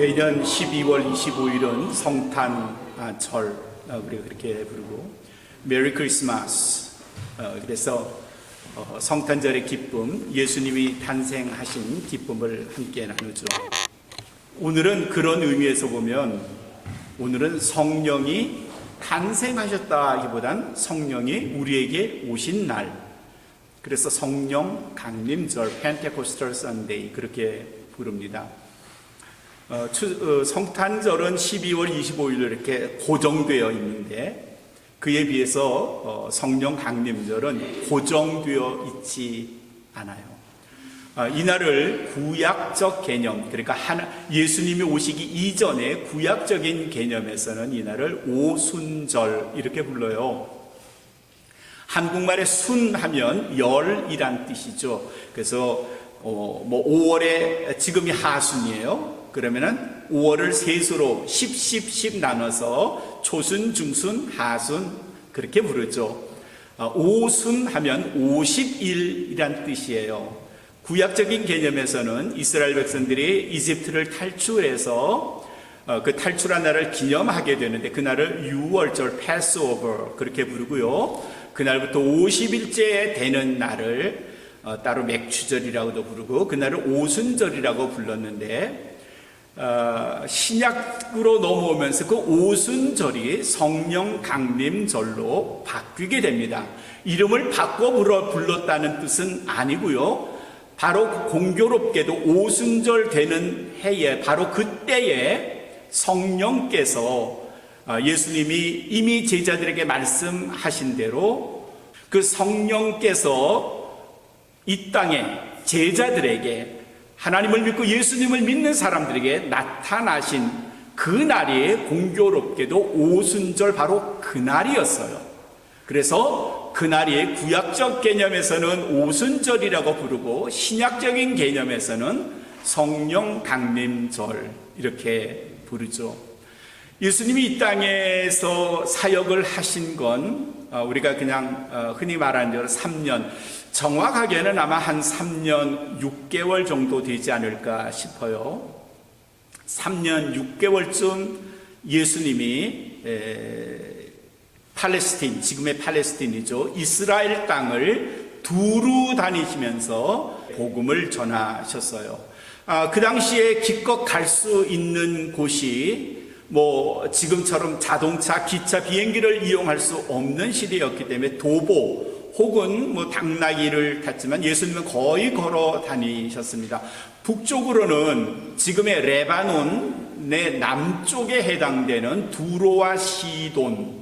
매년 12월 25일은 성탄절, 우리가 그렇게 부르고 메리 크리스마스. 그래서 성탄절의 기쁨, 예수님이 탄생하신 기쁨을 함께 나누죠. 오늘은 그런 의미에서 보면 오늘은 성령이 탄생하셨다기보단 성령이 우리에게 오신 날, 그래서 성령 강림절, 펜테코스탈 선데이 그렇게 부릅니다. 성탄절은 12월 25일로 이렇게 고정되어 있는데 그에 비해서 성령 강림절은 고정되어 있지 않아요. 이날을 구약적 개념, 그러니까 예수님이 오시기 이전에 구약적인 개념에서는 이날을 오순절 이렇게 불러요. 한국말에 순하면 열이란 뜻이죠. 그래서 5월에 지금이 하순이에요. 그러면은 5월을 셋으로 10 나눠서 초순, 중순, 하순 그렇게 부르죠. 오순 하면 50일이란 뜻이에요. 구약적인 개념에서는 이스라엘 백성들이 이집트를 탈출해서 그 탈출한 날을 기념하게 되는데 그날을 6월절 패스오버 그렇게 부르고요. 그날부터 50일째 되는 날을 따로 맥추절이라고도 부르고 그날을 오순절이라고 불렀는데 신약으로 넘어오면서 그 오순절이 성령 강림절로 바뀌게 됩니다. 이름을 바꿔 불렀다는 뜻은 아니고요. 바로 공교롭게도 오순절 되는 해에 바로 그때에 성령께서 예수님이 이미 제자들에게 말씀하신 대로 그 성령께서 이 땅에 제자들에게 하나님을 믿고 예수님을 믿는 사람들에게 나타나신 그 날이 공교롭게도 오순절 바로 그날이었어요. 그래서 그날이 구약적 개념에서는 오순절이라고 부르고 신약적인 개념에서는 성령 강림절 이렇게 부르죠. 예수님이 이 땅에서 사역을 하신 건 우리가 그냥 흔히 말하는 대로 3년, 정확하게는 아마 한 3년 6개월 정도 되지 않을까 싶어요. 3년 6개월쯤 예수님이 팔레스틴, 지금의 팔레스틴이죠. 이스라엘 땅을 두루 다니시면서 복음을 전하셨어요. 그 당시에 기껏 갈 수 있는 곳이 지금처럼 자동차, 기차, 비행기를 이용할 수 없는 시대였기 때문에 도보 혹은 당나귀를 탔지만 예수님은 거의 걸어 다니셨습니다. 북쪽으로는 지금의 레바논의 남쪽에 해당되는 두로와 시돈,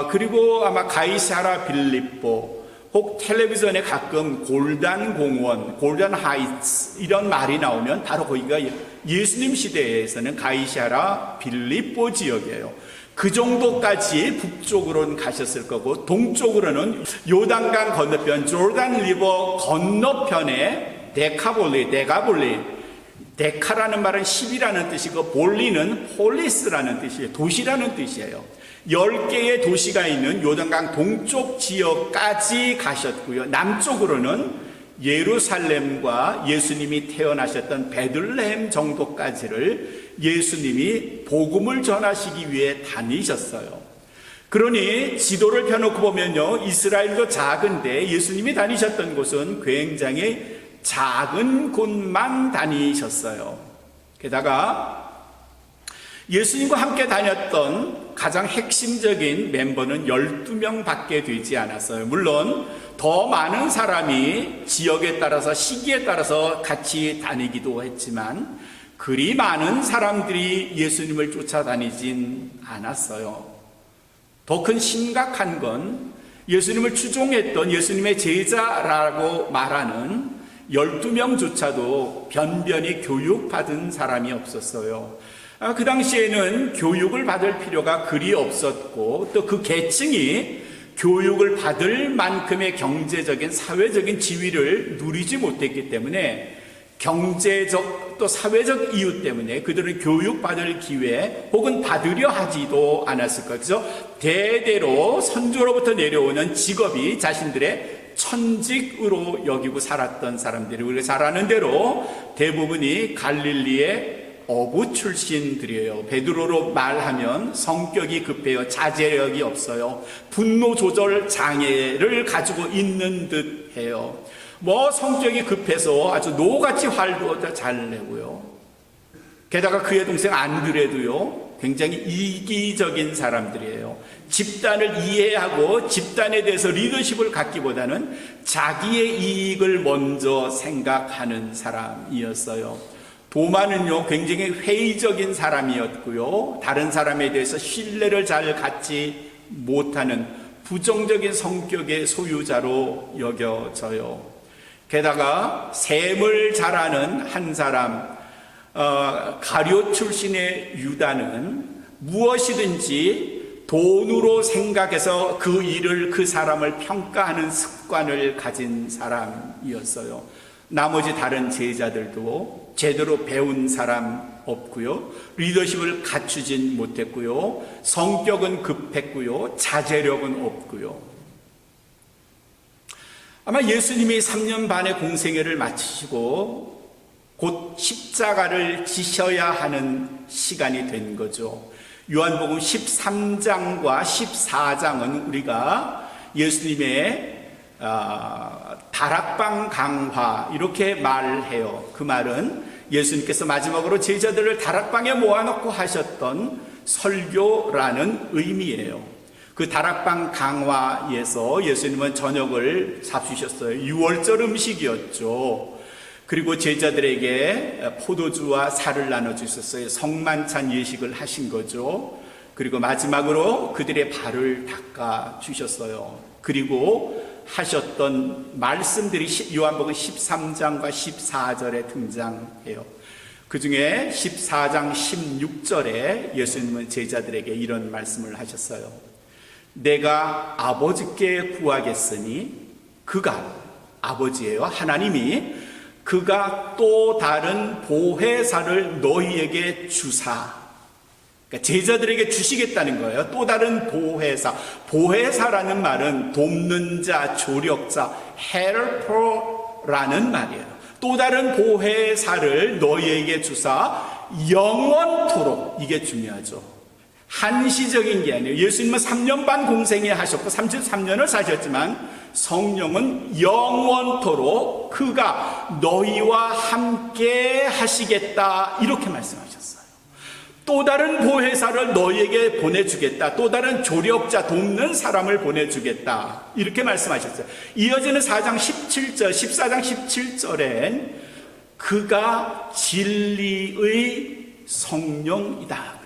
그리고 아마 가이사라 빌립보, 혹 텔레비전에 가끔 골단 공원, 골단 하이츠 이런 말이 나오면 바로 거기가 예수님 시대에서는 가이사라 빌립보 지역이에요. 그 정도까지 북쪽으로는 가셨을 거고 동쪽으로는 요단강 건너편 조르단 리버 건너편에 데카볼리, 데카라는 말은 10이라는 뜻이고 볼리는 폴리스라는 뜻이에요. 도시라는 뜻이에요. 10개의 도시가 있는 요단강 동쪽 지역까지 가셨고요. 남쪽으로는 예루살렘과 예수님이 태어나셨던 베들레헴 정도까지를 예수님이 복음을 전하시기 위해 다니셨어요. 그러니 지도를 펴놓고 보면요, 이스라엘도 작은데 예수님이 다니셨던 곳은 굉장히 작은 곳만 다니셨어요. 게다가 예수님과 함께 다녔던 가장 핵심적인 멤버는 12명 밖에 되지 않았어요. 물론 더 많은 사람이 지역에 따라서 시기에 따라서 같이 다니기도 했지만 그리 많은 사람들이 예수님을 쫓아다니진 않았어요. 더 큰 심각한 건 예수님을 추종했던 예수님의 제자라고 말하는 12명조차도 변변히 교육받은 사람이 없었어요. 그 당시에는 교육을 받을 필요가 그리 없었고 또 그 계층이 교육을 받을 만큼의 경제적인 사회적인 지위를 누리지 못했기 때문에 경제적 또 사회적 이유 때문에 그들은 교육받을 기회 혹은 받으려 하지도 않았을 거예요. 그래서 대대로 선조로부터 내려오는 직업이 자신들의 천직으로 여기고 살았던 사람들이, 우리가 잘 아는 대로 대부분이 갈릴리의 어부 출신들이에요. 베드로로 말하면 성격이 급해요. 자제력이 없어요. 분노 조절 장애를 가지고 있는 듯해요. 성격이 급해서 아주 노같이 화도 잘 내고요. 게다가 그의 동생 안드레도요, 굉장히 이기적인 사람들이에요. 집단을 이해하고 집단에 대해서 리더십을 갖기보다는 자기의 이익을 먼저 생각하는 사람이었어요. 도마는요, 굉장히 회의적인 사람이었고요, 다른 사람에 대해서 신뢰를 잘 갖지 못하는 부정적인 성격의 소유자로 여겨져요. 게다가 셈을 잘하는 한 사람, 가룟 출신의 유다는 무엇이든지 돈으로 생각해서 그 일을, 그 사람을 평가하는 습관을 가진 사람이었어요. 나머지 다른 제자들도 제대로 배운 사람 없고요, 리더십을 갖추진 못했고요, 성격은 급했고요, 자제력은 없고요. 아마 예수님이 3년 반의 공생애를 마치시고 곧 십자가를 지셔야 하는 시간이 된 거죠. 요한복음 13장과 14장은 우리가 예수님의 다락방 강화 이렇게 말해요. 그 말은 예수님께서 마지막으로 제자들을 다락방에 모아놓고 하셨던 설교라는 의미예요. 그 다락방 강화에서 예수님은 저녁을 잡수셨어요. 6월절 음식이었죠. 그리고 제자들에게 포도주와 살을 나눠주셨어요. 성만찬 예식을 하신 거죠. 그리고 마지막으로 그들의 발을 닦아주셨어요. 그리고 하셨던 말씀들이 요한복음 13장과 14절에 등장해요. 그 중에 14장 16절에 예수님은 제자들에게 이런 말씀을 하셨어요. 내가 아버지께 구하겠으니 그가, 아버지예요, 하나님이, 그가 또 다른 보혜사를 너희에게 주사, 그러니까 제자들에게 주시겠다는 거예요. 또 다른 보혜사. 보혜사라는 말은 돕는 자, 조력자, helper라는 말이에요. 또 다른 보혜사를 너희에게 주사 영원토록, 이게 중요하죠. 한시적인 게 아니에요. 예수님은 3년 반 공생애 하셨고 33년을 사셨지만 성령은 영원토록 그가 너희와 함께 하시겠다, 이렇게 말씀하셨어요. 또 다른 보혜사를 너희에게 보내주겠다, 또 다른 조력자, 돕는 사람을 보내주겠다, 이렇게 말씀하셨어요. 이어지는 4장 17절, 14장 17절엔 그가 진리의 성령이다,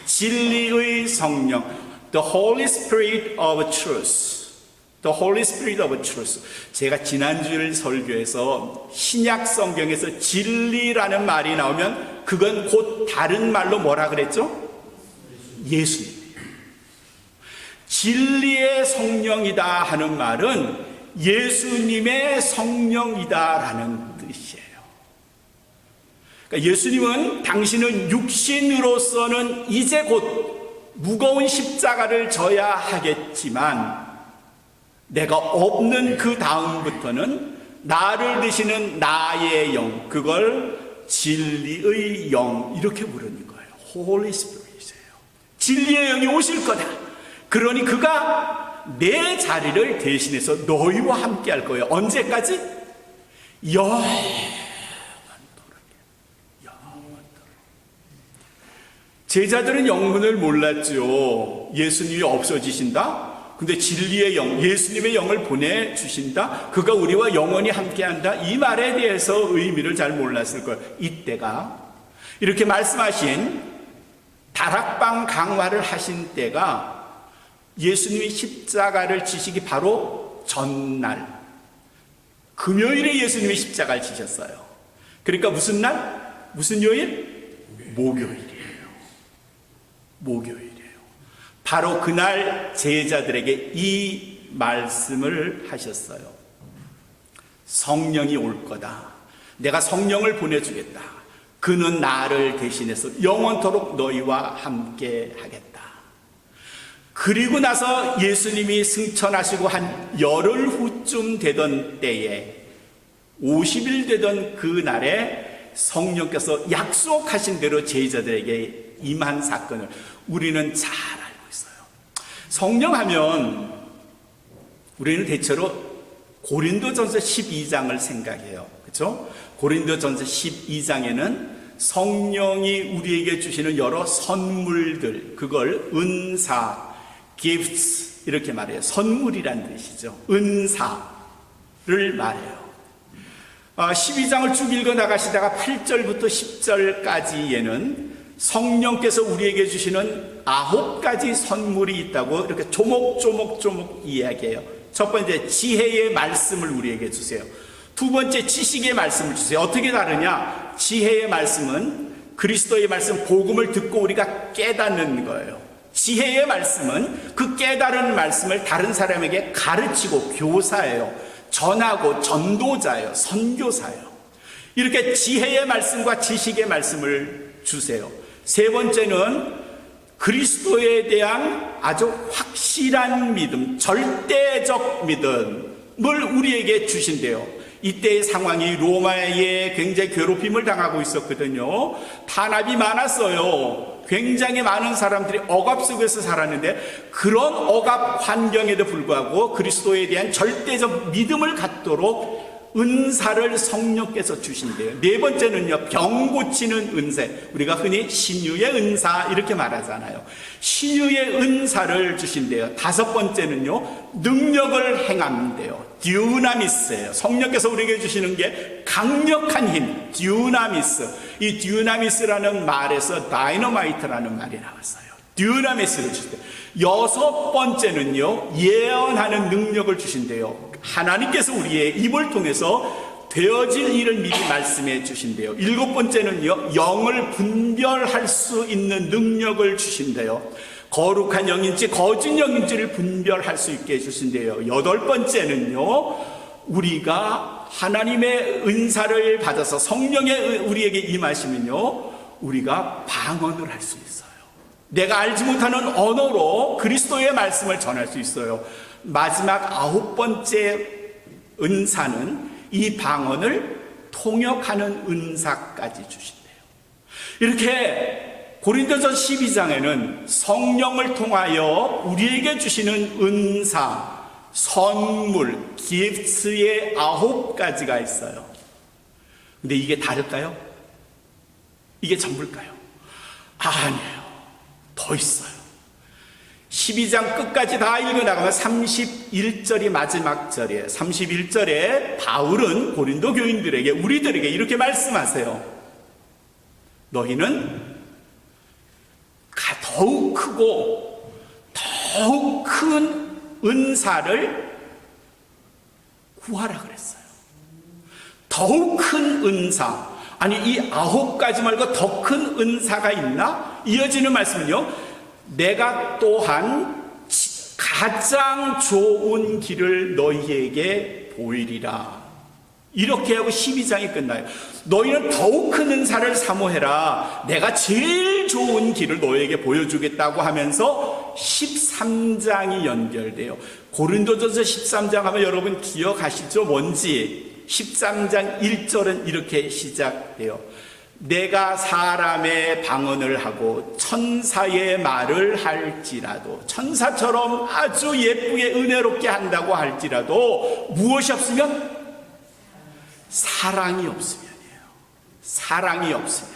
진리의 성령, the Holy Spirit of truth, the Holy Spirit of truth. 제가 지난주일 설교에서 신약 성경에서 진리라는 말이 나오면 그건 곧 다른 말로 뭐라 그랬죠? 예수님. 진리의 성령이다 하는 말은 예수님의 성령이다라는 뜻이에요. 예수님은 당신은 육신으로서는 이제 곧 무거운 십자가를 져야 하겠지만 내가 없는 그 다음부터는 나를 드시는 나의 영, 그걸 진리의 영, 이렇게 부르는 거예요. Holy Spirit이에요. 진리의 영이 오실 거다. 그러니 그가 내 자리를 대신해서 너희와 함께 할 거예요. 언제까지? 제자들은 영문을 몰랐죠. 예수님이 없어지신다? 근데 진리의 영, 예수님의 영을 보내주신다? 그가 우리와 영원히 함께한다? 이 말에 대해서 의미를 잘 몰랐을 거예요. 이때가, 이렇게 말씀하신 다락방 강화를 하신 때가 예수님이 십자가를 지시기 바로 전날, 금요일에 예수님이 십자가를 지셨어요. 그러니까 무슨 날? 무슨 요일? 목요일이에요. 목요일이에요. 바로 그날 제자들에게 이 말씀을 하셨어요. 성령이 올 거다. 내가 성령을 보내주겠다. 그는 나를 대신해서 영원토록 너희와 함께 하겠다. 그리고 나서 예수님이 승천하시고 한 열흘 후쯤 되던 때에, 50일 되던 그 날에 성령께서 약속하신 대로 제자들에게 임한 사건을 우리는 잘 알고 있어요. 성령 하면 우리는 대체로 고린도전서 12장을 생각해요. 그렇죠? 고린도전서 12장에는 성령이 우리에게 주시는 여러 선물들, 그걸 은사, gifts 이렇게 말해요. 선물이란 뜻이죠. 은사를 말해요. 12장을 쭉 읽어 나가시다가 8절부터 10절까지에는 성령께서 우리에게 주시는 9가지 선물이 있다고 이렇게 조목조목 이야기해요. 첫 번째, 지혜의 말씀을 우리에게 주세요. 두 번째, 지식의 말씀을 주세요. 어떻게 다르냐? 지혜의 말씀은 그리스도의 말씀, 복음을 듣고 우리가 깨닫는 거예요. 지혜의 말씀은 그 깨달은 말씀을 다른 사람에게 가르치고 교사예요. 전하고 전도자예요. 선교사예요. 이렇게 지혜의 말씀과 지식의 말씀을 주세요. 세 번째는 그리스도에 대한 아주 확실한 믿음, 절대적 믿음을 우리에게 주신대요. 이때의 상황이 로마에 굉장히 괴롭힘을 당하고 있었거든요. 탄압이 많았어요. 굉장히 많은 사람들이 억압 속에서 살았는데 그런 억압 환경에도 불구하고 그리스도에 대한 절대적 믿음을 갖도록 은사를 성령께서 주신대요. 네 번째는요, 병 고치는 은사. 우리가 흔히 신유의 은사 이렇게 말하잖아요. 신유의 은사를 주신대요. 다섯 번째는요, 능력을 행한대요. 듀나미스예요. 성령께서 우리에게 주시는 게 강력한 힘, 듀나미스. 이 듀나미스라는 말에서 다이너마이트라는 말이 나왔어요. 듀나미스를 주신대요. 여섯 번째는요, 예언하는 능력을 주신대요. 하나님께서 우리의 입을 통해서 되어질 일을 미리 말씀해 주신대요. 일곱 번째는요, 영을 분별할 수 있는 능력을 주신대요. 거룩한 영인지 거짓 영인지를 분별할 수 있게 해주신대요. 여덟 번째는요, 우리가 하나님의 은사를 받아서 성령의 우리에게 임하시면요, 우리가 방언을 할 수 있어요. 내가 알지 못하는 언어로 그리스도의 말씀을 전할 수 있어요. 마지막 아홉 번째 은사는 이 방언을 통역하는 은사까지 주신대요. 이렇게 고린도전 12장에는 성령을 통하여 우리에게 주시는 은사, 선물, gifts의 9가지가 있어요. 근데 이게 다를까요? 이게 전부일까요? 아니에요. 더 있어요. 12장 끝까지 다 읽어나가면 31절이 마지막 절이에요. 31절에 바울은 고린도 교인들에게, 우리들에게 이렇게 말씀하세요. 너희는 더욱 크고 더욱 큰 은사를 구하라 그랬어요. 더욱 큰 은사. 아니, 이 9가지 말고 더 큰 은사가 있나? 이어지는 말씀은요, 내가 또한 가장 좋은 길을 너희에게 보이리라. 이렇게 하고 12장이 끝나요. 너희는 더욱 큰 은사를 사모해라. 내가 제일 좋은 길을 너희에게 보여주겠다고 하면서 13장이 연결돼요. 고린도전서 13장 하면 여러분 기억하시죠? 뭔지. 13장 1절은 이렇게 시작돼요. 내가 사람의 방언을 하고 천사의 말을 할지라도, 천사처럼 아주 예쁘게 은혜롭게 한다고 할지라도 무엇이 없으면? 사랑이 없으면이에요. 사랑이 없으면.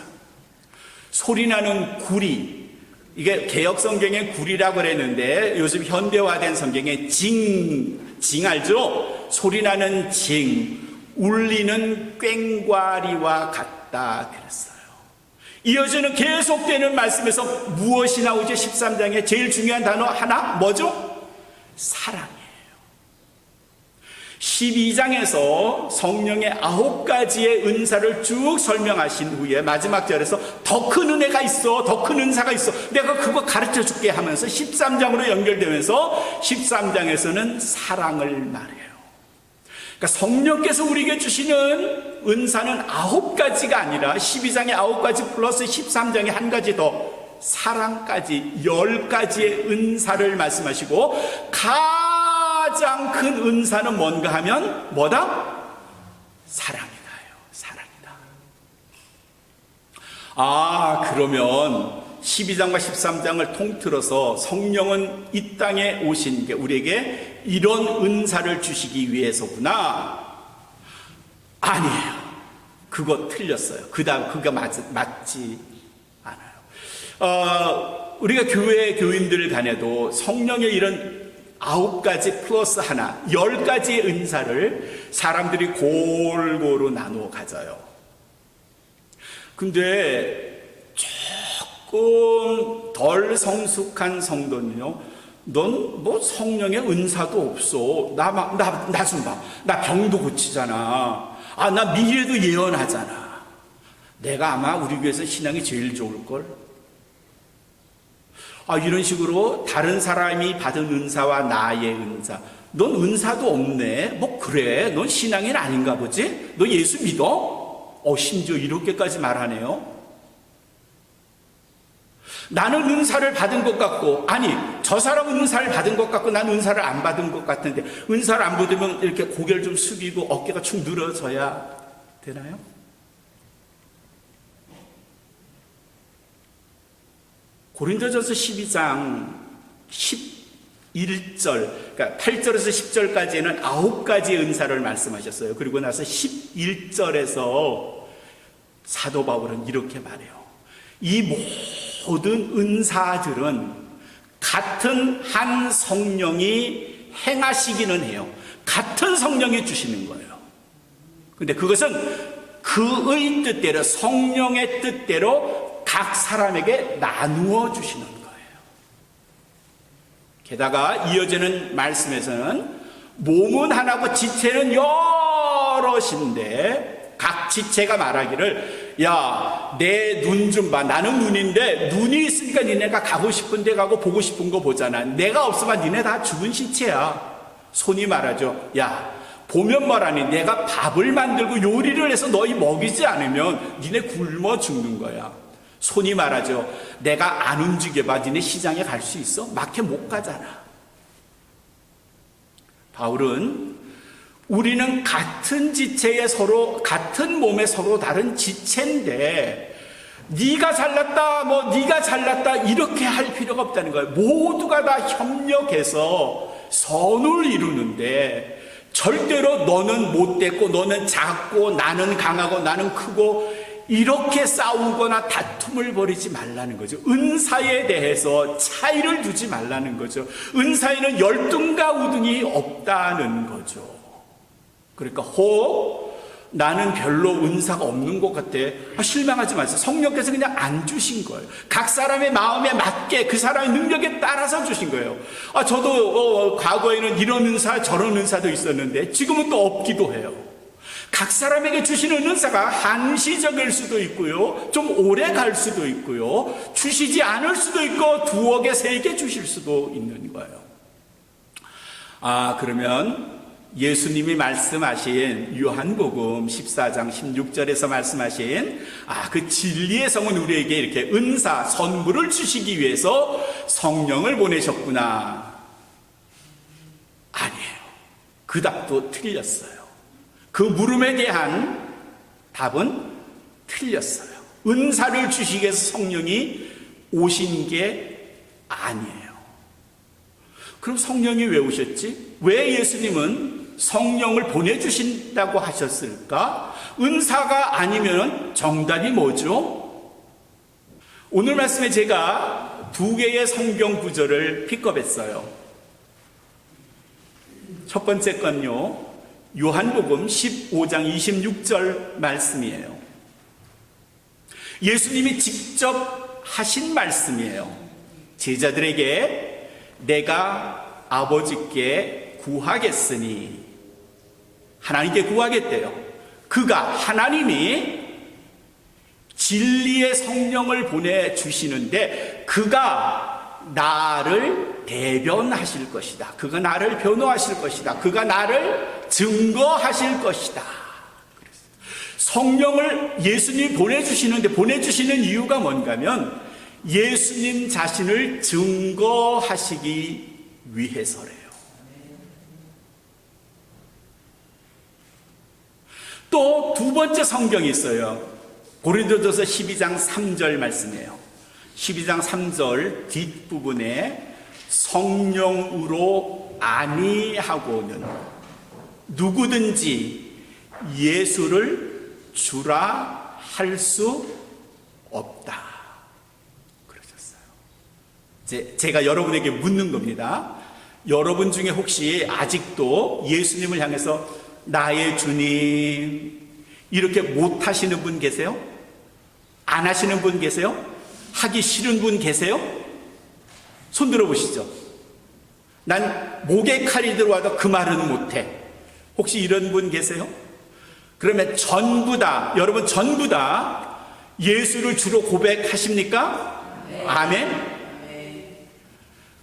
소리나는 구리, 이게 개역 성경에 구리라고 그랬는데 요즘 현대화된 성경에 징 알죠? 소리나는 징, 울리는 꽹과리와 같다 그랬어요. 이어지는 계속되는 말씀에서 무엇이 나오죠? 13장에 제일 중요한 단어 하나 뭐죠? 사랑이에요. 12장에서 성령의 9가지의 은사를 쭉 설명하신 후에 마지막 절에서 더 큰 은혜가 있어, 더 큰 은사가 있어, 내가 그거 가르쳐 줄게 하면서 13장으로 연결되면서 13장에서는 사랑을 말해요. 그러니까 성령께서 우리에게 주시는 은사는 9가지가 아니라 12장에 9가지 플러스 13장에 한 가지 더 사랑까지 10가지의 은사를 말씀하시고, 가장 큰 은사는 뭔가 하면 뭐다? 사랑이다요. 사랑이다. 그러면 12장과 13장을 통틀어서 성령은 이 땅에 오신 게 우리에게 이런 은사를 주시기 위해서구나. 아니에요. 그거 틀렸어요. 그거 맞지 않아요. 우리가 교회 교인들 간에도 성령의 이런 9가지 플러스 하나, 10가지의 은사를 사람들이 골고루 나누어 가져요. 근데 조금 덜 성숙한 성도는요, 넌 뭐 성령의 은사도 없어. 나 좀 봐. 나 병도 고치잖아. 나 미래도 예언하잖아. 내가 아마 우리 교회에서 신앙이 제일 좋을걸? 이런 식으로 다른 사람이 받은 은사와 나의 은사. 넌 은사도 없네. 뭐 그래. 넌 신앙인 아닌가 보지? 너 예수 믿어? 심지어 이렇게까지 말하네요. 나는 은사를 받은 것 같고, 저 사람은 은사를 받은 것 같고 나는 은사를 안 받은 것 같은데, 은사를 안 받으면 이렇게 고개를 좀 숙이고 어깨가 축 늘어져야 되나요? 고린도전서 12장 11절, 그러니까 8절에서 10절까지는 9가지의 은사를 말씀하셨어요. 그리고 나서 11절에서 사도 바울은 이렇게 말해요. 이 모든 은사들은 같은 한 성령이 행하시기는 해요. 같은 성령이 주시는 거예요. 근데 그것은 그의 뜻대로, 성령의 뜻대로 각 사람에게 나누어 주시는 거예요. 게다가 이어지는 말씀에서는 몸은 하나고 지체는 여럿인데, 각 지체가 말하기를, 내 눈 좀 봐. 나는 눈인데 눈이 있으니까 니네가 가고 싶은 데 가고 보고 싶은 거 보잖아. 내가 없으면 니네 다 죽은 시체야. 손이 말하죠. 보면 뭐라니, 내가 밥을 만들고 요리를 해서 너희 먹이지 않으면 니네 굶어 죽는 거야. 손이 말하죠. 내가 안 움직여봐. 니네 시장에 갈 수 있어? 마켓 못 가잖아. 바울은 우리는 같은 지체에 서로, 같은 몸에 서로 다른 지체인데, 네가 잘났다, 네가 잘났다 이렇게 할 필요가 없다는 거예요. 모두가 다 협력해서 선을 이루는데, 절대로 너는 못됐고 너는 작고 나는 강하고 나는 크고 이렇게 싸우거나 다툼을 벌이지 말라는 거죠. 은사에 대해서 차이를 두지 말라는 거죠. 은사에는 열등과 우등이 없다는 거죠. 그러니까 나는 별로 은사가 없는 것 같아. 실망하지 마세요. 성령께서 그냥 안 주신 거예요. 각 사람의 마음에 맞게 그 사람의 능력에 따라서 주신 거예요. 저도 과거에는 이런 은사 저런 은사도 있었는데 지금은 또 없기도 해요. 각 사람에게 주시는 은사가 한시적일 수도 있고요, 좀 오래 갈 수도 있고요, 주시지 않을 수도 있고 2개, 3개 주실 수도 있는 거예요. 그러면 예수님이 말씀하신 요한복음 14장 16절에서 말씀하신 그 진리의 성은 우리에게 이렇게 은사, 선물을 주시기 위해서 성령을 보내셨구나. 아니에요. 그 답도 틀렸어요. 그 물음에 대한 답은 틀렸어요. 은사를 주시기 위해서 성령이 오신 게 아니에요. 그럼 성령이 왜 오셨지? 왜 예수님은 성령을 보내주신다고 하셨을까? 은사가 아니면 정답이 뭐죠? 오늘 말씀에 제가 2개의 성경 구절을 픽업했어요. 첫 번째 건요, 요한복음 15장 26절 말씀이에요. 예수님이 직접 하신 말씀이에요. 제자들에게 내가 아버지께 구하겠으니, 하나님께 구하겠대요. 하나님이 진리의 성령을 보내주시는데 그가 나를 대변하실 것이다. 그가 나를 변호하실 것이다. 그가 나를 증거하실 것이다. 성령을 예수님이 보내주시는 이유가 뭔가면 예수님 자신을 증거하시기 위해서래요. 또 2번째 성경이 있어요. 고린도전서 12장 3절 말씀이에요. 12장 3절 뒷부분에 성령으로 아니하고는 누구든지 예수를 주라 할 수 없다 그러셨어요. 제가 여러분에게 묻는 겁니다. 여러분 중에 혹시 아직도 예수님을 향해서 나의 주님 이렇게 못 하시는 분 계세요? 안 하시는 분 계세요? 하기 싫은 분 계세요? 손 들어보시죠. 난 목에 칼이 들어와도 그 말은 못해. 혹시 이런 분 계세요? 그러면 전부 다, 여러분 전부 다 예수를 주로 고백하십니까? 네. 아멘? 네.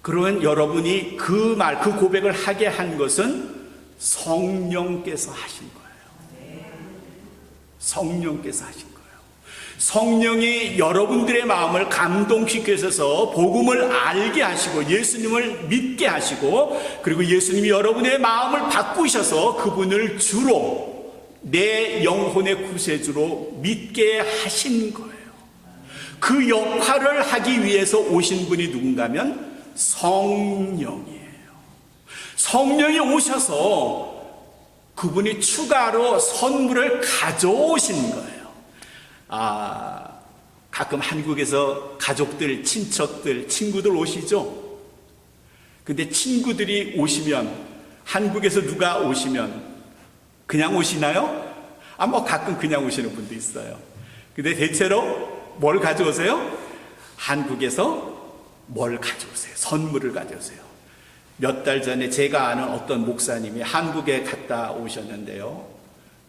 그러면 여러분이 그 말, 그 고백을 하게 한 것은 성령께서 하신 거예요. 성령께서 하신 거예요. 성령이 여러분들의 마음을 감동시켜 주셔서 복음을 알게 하시고 예수님을 믿게 하시고 그리고 예수님이 여러분의 마음을 바꾸셔서 그분을 주로 내 영혼의 구세주로 믿게 하신 거예요. 그 역할을 하기 위해서 오신 분이 누군가면 성령이에요. 성령이 오셔서 그분이 추가로 선물을 가져오신 거예요. 가끔 한국에서 가족들, 친척들, 친구들 오시죠? 근데 친구들이 오시면, 한국에서 누가 오시면 그냥 오시나요? 뭐 가끔 그냥 오시는 분도 있어요. 근데 대체로 뭘 가져오세요? 한국에서 뭘 가져오세요? 선물을 가져오세요. 몇 달 전에 제가 아는 어떤 목사님이 한국에 갔다 오셨는데요.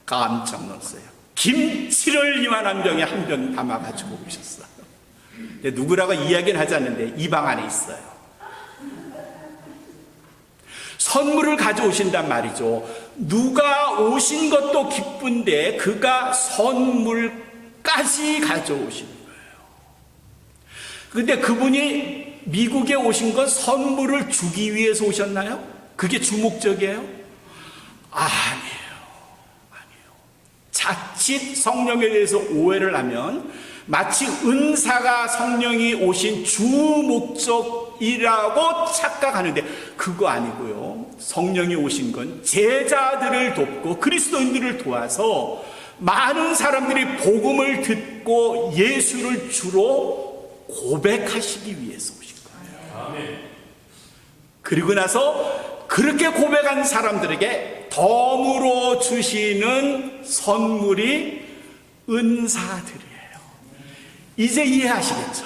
깜짝 놀랐어요. 김치를 이만한 병에 한 병 담아가지고 오셨어요. 근데 누구라고 이야기는 하지 않는데 이 방 안에 있어요. 선물을 가져오신단 말이죠. 누가 오신 것도 기쁜데 그가 선물까지 가져오신 거예요. 근데 그분이 미국에 오신 건 선물을 주기 위해서 오셨나요? 그게 주목적이에요? 아니에요. 자칫 성령에 대해서 오해를 하면 마치 은사가 성령이 오신 주 목적이라고 착각하는데 그거 아니고요. 성령이 오신 건 제자들을 돕고 그리스도인들을 도와서 많은 사람들이 복음을 듣고 예수를 주로 고백하시기 위해서 오신 거예요. 아멘. 그리고 나서 그렇게 고백한 사람들에게 덤으로 주시는 선물이 은사들이에요. 이제 이해하시겠죠?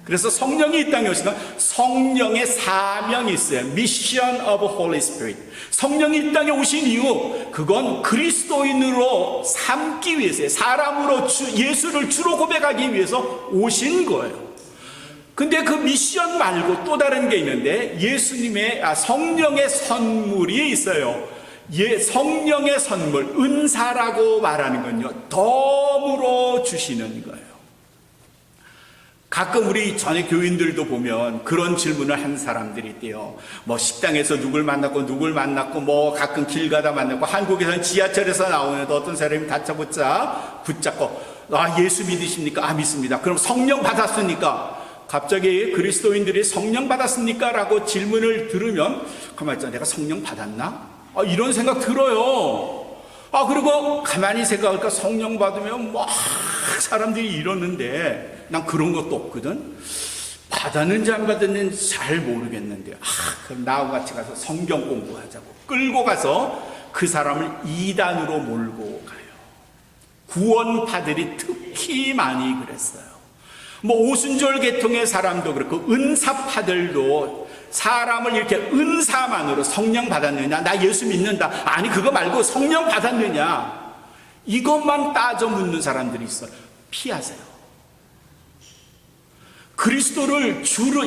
그래서 성령이 이 땅에 오시면 성령의 사명이 있어요. Mission of Holy Spirit. 성령이 이 땅에 오신 이유, 그건 그리스도인으로 삼기 위해서요. 사람으로 예수를 주로 고백하기 위해서 오신 거예요. 근데 그 미션 말고 또 다른 게 있는데 성령의 선물이 있어요. 성령의 선물, 은사라고 말하는 건요, 덤으로 주시는 거예요. 가끔 우리 전에 교인들도 보면 그런 질문을 한 사람들이 있대요. 뭐 식당에서 누굴 만났고 뭐 가끔 길 가다 만났고, 한국에서는 지하철에서 나오는데 어떤 사람이 다짜고짜 붙잡고 예수 믿으십니까? 믿습니다. 그럼 성령 받았습니까? 갑자기 그리스도인들이 성령 받았습니까? 라고 질문을 들으면 가만히 있자, 내가 성령 받았나? 이런 생각 들어요. 그리고 가만히 생각할까, 성령 받으면 막 사람들이 이러는데 난 그런 것도 없거든. 받았는지 안 받았는지 잘 모르겠는데 그럼 나하고 같이 가서 성경 공부하자고 끌고 가서 그 사람을 이단으로 몰고 가요. 구원파들이 특히 많이 그랬어요. 오순절 계통의 사람도 그렇고 은사파들도 사람을 이렇게 은사만으로 성령 받았느냐, 나 예수 믿는다, 아니 그거 말고 성령 받았느냐, 이것만 따져 묻는 사람들이 있어요. 피하세요.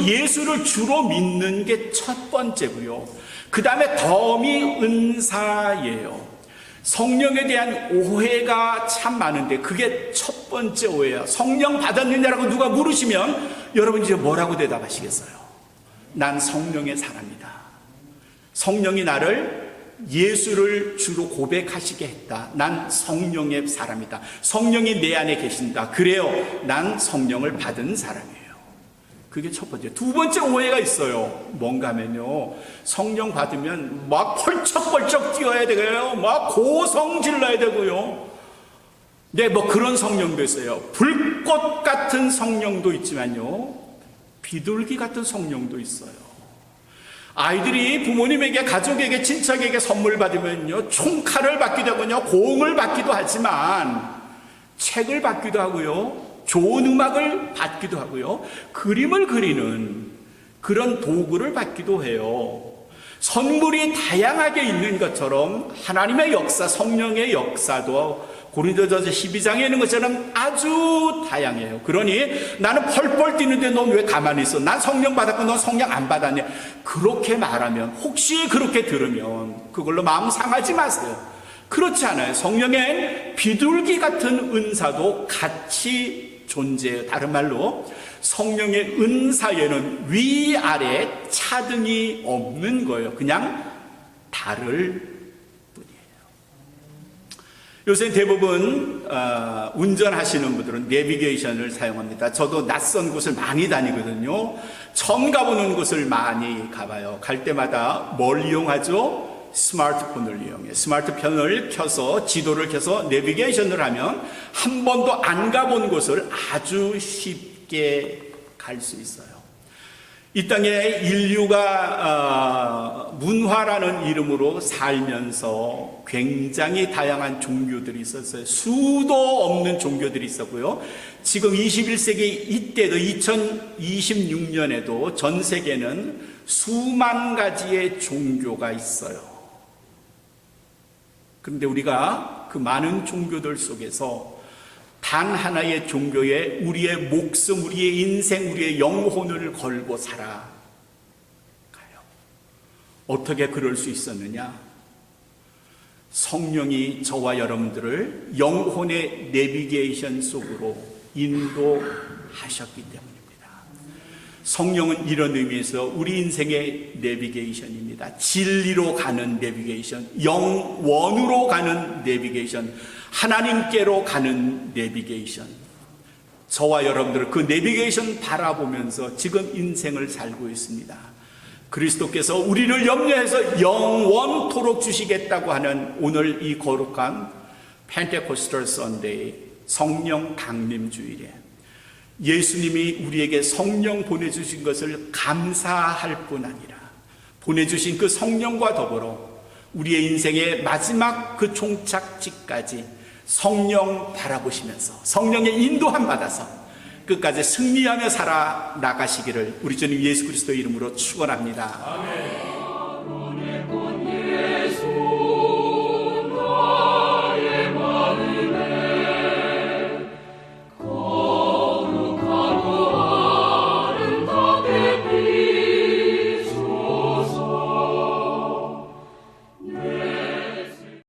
예수를 주로 믿는 게 첫 번째고요. 그 다음에 덤이 은사예요. 성령에 대한 오해가 참 많은데 그게 첫 번째 오해예요. 성령 받았느냐라고 누가 물으시면 여러분 이제 뭐라고 대답하시겠어요? 난 성령의 사람이다. 성령이 나를 예수를 주로 고백하시게 했다. 난 성령의 사람이다. 성령이 내 안에 계신다. 그래요, 난 성령을 받은 사람이에요. 그게 첫 번째. 두 번째 오해가 있어요. 뭔가 하면요, 성령 받으면 막 펄쩍펄쩍 뛰어야 되고요, 막 고성 질러야 되고요. 네, 뭐 그런 성령도 있어요. 불꽃 같은 성령도 있지만요, 비둘기 같은 성령도 있어요. 아이들이 부모님에게, 가족에게, 친척에게 선물 받으면요, 총칼을 받기도 하고요, 공을 받기도 하지만 책을 받기도 하고요, 좋은 음악을 받기도 하고요, 그림을 그리는 그런 도구를 받기도 해요. 선물이 다양하게 있는 것처럼 하나님의 역사, 성령의 역사도 고린도전서 12장에 있는 것처럼 아주 다양해요. 그러니 나는 펄펄 뛰는데 넌 왜 가만히 있어? 난 성령 받았고 넌 성령 안 받았냐? 그렇게 말하면, 혹시 그렇게 들으면 그걸로 마음 상하지 마세요. 그렇지 않아요. 성령엔 비둘기 같은 은사도 같이 존재해요. 다른 말로 성령의 은사에는 위아래 차등이 없는 거예요. 그냥 다를 요새 대부분 운전하시는 분들은 내비게이션을 사용합니다. 저도 낯선 곳을 많이 다니거든요. 처음 가보는 곳을 많이 가봐요. 갈 때마다 뭘 이용하죠? 스마트폰을 이용해요. 스마트폰을 켜서, 지도를 켜서 내비게이션을 하면 한 번도 안 가본 곳을 아주 쉽게 갈 수 있어요. 이 땅에 인류가 문화라는 이름으로 살면서 굉장히 다양한 종교들이 있었어요. 수도 없는 종교들이 있었고요. 지금 21세기 이때도 2026년에도 전 세계는 수만 가지의 종교가 있어요. 그런데 우리가 그 많은 종교들 속에서 단 하나의 종교에 우리의 목숨, 우리의 인생, 우리의 영혼을 걸고 살아가요. 어떻게 그럴 수 있었느냐? 성령이 저와 여러분들을 영혼의 내비게이션 속으로 인도하셨기 때문입니다. 성령은 이런 의미에서 우리 인생의 내비게이션입니다. 진리로 가는 내비게이션, 영원으로 가는 내비게이션, 하나님께로 가는 내비게이션. 저와 여러분들은 그 내비게이션 바라보면서 지금 인생을 살고 있습니다. 그리스도께서 우리를 염려해서 영원토록 주시겠다고 하는 오늘 이 거룩한 펜테코스탈 선데이, 성령 강림 주일에 예수님이 우리에게 성령 보내주신 것을 감사할 뿐 아니라 보내주신 그 성령과 더불어 우리의 인생의 마지막 그 종착지까지 성령 바라보시면서 성령의 인도함 받아서 끝까지 승리하며 살아나가시기를 우리 주님 예수 그리스도의 이름으로 축원합니다. 아멘.